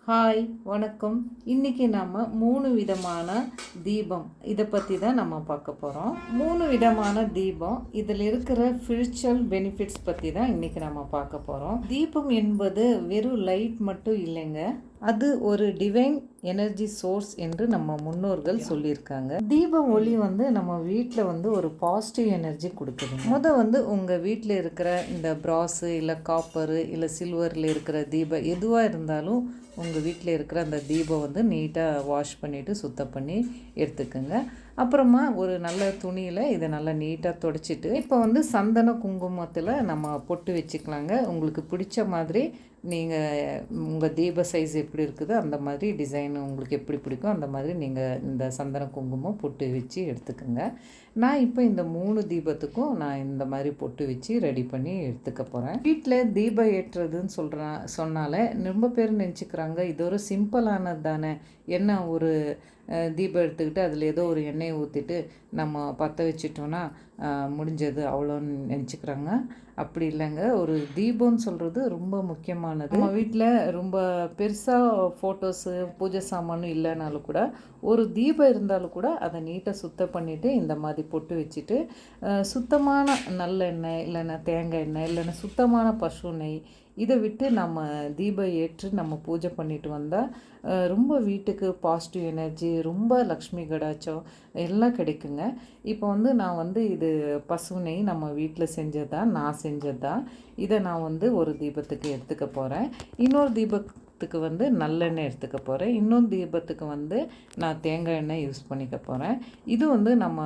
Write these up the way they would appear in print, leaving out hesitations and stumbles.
Hi வணக்கம். இன்றைக்கி நம்ம 3 விதமான தீபம் இதை பற்றி தான் நம்ம பார்க்க போகிறோம். 3 விதமான தீபம், இதில் இருக்கிற ஸ்பிரிச்சுவல் பெனிஃபிட்ஸ் பற்றி தான் இன்றைக்கி நம்ம பார்க்க போகிறோம். தீபம் என்பது வெறும் லைட் மட்டும் இல்லைங்க, அது ஒரு டிவைன் எனர்ஜி சோர்ஸ் என்று நம்ம முன்னோர்கள் சொல்லியிருக்காங்க. தீப ஒளி நம்ம வீட்டில் ஒரு பாசிட்டிவ் எனர்ஜி கொடுக்குது. உங்கள் வீட்டில் இருக்கிற இந்த பிராஸு இல்லை காப்பரு இல்லை சில்வரில் இருக்கிற தீபம் எதுவாக இருந்தாலும் உங்கள் வீட்டில் இருக்கிற அந்த தீபம் நீட்டாக வாஷ் பண்ணிவிட்டு சுத்தம் பண்ணி எடுத்துக்கோங்க. அப்புறமா ஒரு நல்ல துணியில் இதை நல்லா நீட்டாக துடைச்சிட்டு இப்போ சந்தன குங்குமத்தில் நம்ம பொட்டு வச்சுக்கலாங்க. உங்களுக்கு பிடிச்ச மாதிரி நீங்கள் உங்கள் தீப சைஸ் எப்படி இருக்குதோ அந்த மாதிரி டிசைன் உங்களுக்கு எப்படி பிடிக்கும் அந்த மாதிரி நீங்கள் இந்த சந்தன குங்குமம் பொட்டு வச்சு எடுத்துக்கோங்க. நான் இப்போ இந்த 3 தீபத்துக்கும் நான் இந்த மாதிரி பொட்டு வச்சு ரெடி பண்ணி எடுத்துக்க போகிறேன். வீட்டில் தீபம் ஏற்றுறதுன்னு சொன்னாலே ரொம்ப பேர் நினச்சிக்கிறாங்க இது ஒரு சிம்பிளானது தானே, என்ன ஒரு தீபம் எடுத்துக்கிட்டு அதில் ஏதோ ஒரு எண்ணெயை ஊற்றிட்டு நம்ம பற்ற வச்சிட்டோன்னா முடிஞ்சது அவ்வளோன்னு நினச்சிக்கிறாங்க. அப்படி இல்லைங்க, ஒரு தீபம்னு சொல்கிறது ரொம்ப முக்கியமானது. நம்ம வீட்டில் ரொம்ப பெருசாக ஃபோட்டோஸு பூஜை சாமானும் இல்லைனாலும் கூட ஒரு தீபம் இருந்தாலும் கூட அதை நீட்டாக சுத்தம் பண்ணிவிட்டு இந்த மாதிரி பொட்டு வச்சுட்டு சுத்தமான நல்லெண்ணெய் இல்லைன்னா தேங்காய் எண்ணெய் இல்லைன்னா சுத்தமான பசு நெய் இதை விட்டு நம்ம தீபம் ஏற்று நம்ம பூஜை பண்ணிட்டு வந்தால் ரொம்ப வீட்டுக்கு பாசிட்டிவ் எனர்ஜி, ரொம்ப லக்ஷ்மி கடாச்சம் எல்லாம் கிடைக்குங்க. இப்போ நான் இது பசு நெய் நம்ம வீட்டில் செஞ்சதா, நான் செஞ்சதா, இதை நான் ஒரு தீபத்துக்கு எடுத்துக்க போகிறேன். இன்னொரு தீபத்துக்கு நல்லெண்ணெய் எடுத்துக்க போகிறேன். இன்னொரு தீபத்துக்கு நான் தேங்காய் எண்ணெய் யூஸ் பண்ணிக்க போகிறேன். இது நம்ம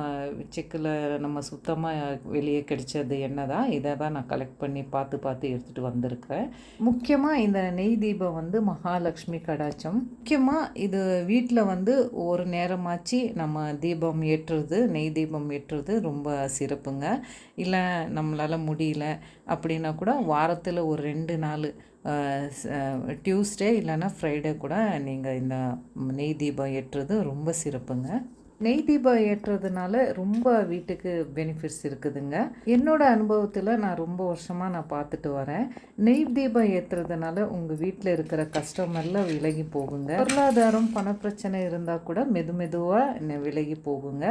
செக்கில் நம்ம சுத்தமாக வெளியே கிடைச்சது எண்ணெய் தான். இதை தான் நான் கலெக்ட் பண்ணி பார்த்து எடுத்துகிட்டு வந்திருக்கிறேன். முக்கியமாக இந்த நெய் தீபம் மகாலட்சுமி கடாச்சம். முக்கியமாக இது வீட்டில் ஒரு நேரமாச்சு நம்ம தீபம் ஏற்றுறது, நெய் தீபம் ஏற்றுறது ரொம்ப சிறப்புங்க. இல்லை நம்மளால் முடியல அப்படின்னா கூட வாரத்தில் ஒரு 2 நாள் டியூஸ்டே இல்லைன்னா ஃப்ரைடே கூட நீங்கள் இந்த நெய் தீபம் ஏற்றுறது ரொம்ப சிறப்புங்க. நெய் தீபம் ஏற்றுறதுனால ரொம்ப வீட்டுக்கு பெனிஃபிட்ஸ் இருக்குதுங்க. என்னோடய அனுபவத்தில் நான் ரொம்ப வருஷமாக நான் பார்த்துட்டு வரேன். நெய் தீபம் ஏற்றுறதுனால உங்கள் வீட்டில் இருக்கிற கஷ்டமெல்லாம் விலகி போகுங்க. பொருளாதாரம் பணப்பிரச்சனை இருந்தால் கூட மெதுவாக விலகி போகுங்க.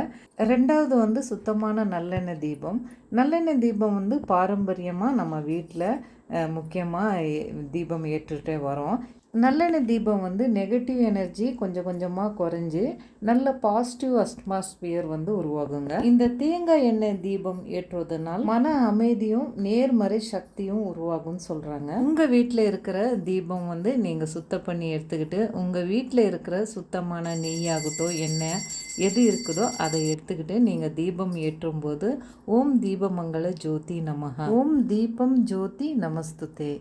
2வது சுத்தமான நல்லெண்ணெய் தீபம். நல்லெண்ணெய் தீபம் பாரம்பரியமாக நம்ம வீட்டில் முக்கியமாக தீபம் ஏற்றுகிட்டே வரோம். நல்லெண்ணெய் தீபம் நெகட்டிவ் எனர்ஜி கொஞ்சம் கொஞ்சமாக குறைஞ்சி நல்ல பாசிட்டிவ் அட்மாஸ்பியர் உருவாகுங்க. இந்த தேங்காய் எண்ணெய் தீபம் ஏற்றுவதனால் மன அமைதியும் நேர்மறை சக்தியும் உருவாகும்னு சொல்கிறாங்க. உங்கள் வீட்டில் இருக்கிற தீபம் நீங்கள் சுத்தம் பண்ணி எடுத்துக்கிட்டு உங்கள் வீட்டில் இருக்கிற சுத்தமான நெய்யாகட்டும் எண்ணெய் எது இருக்குதோ அதை எடுத்துக்கிட்டு நீங்கள் தீபம் ஏற்றும் போது ஓம் தீபமங்கள ஜோதி நமஹ, ஓம் தீபம் ஜோதி நமஸ்துதே.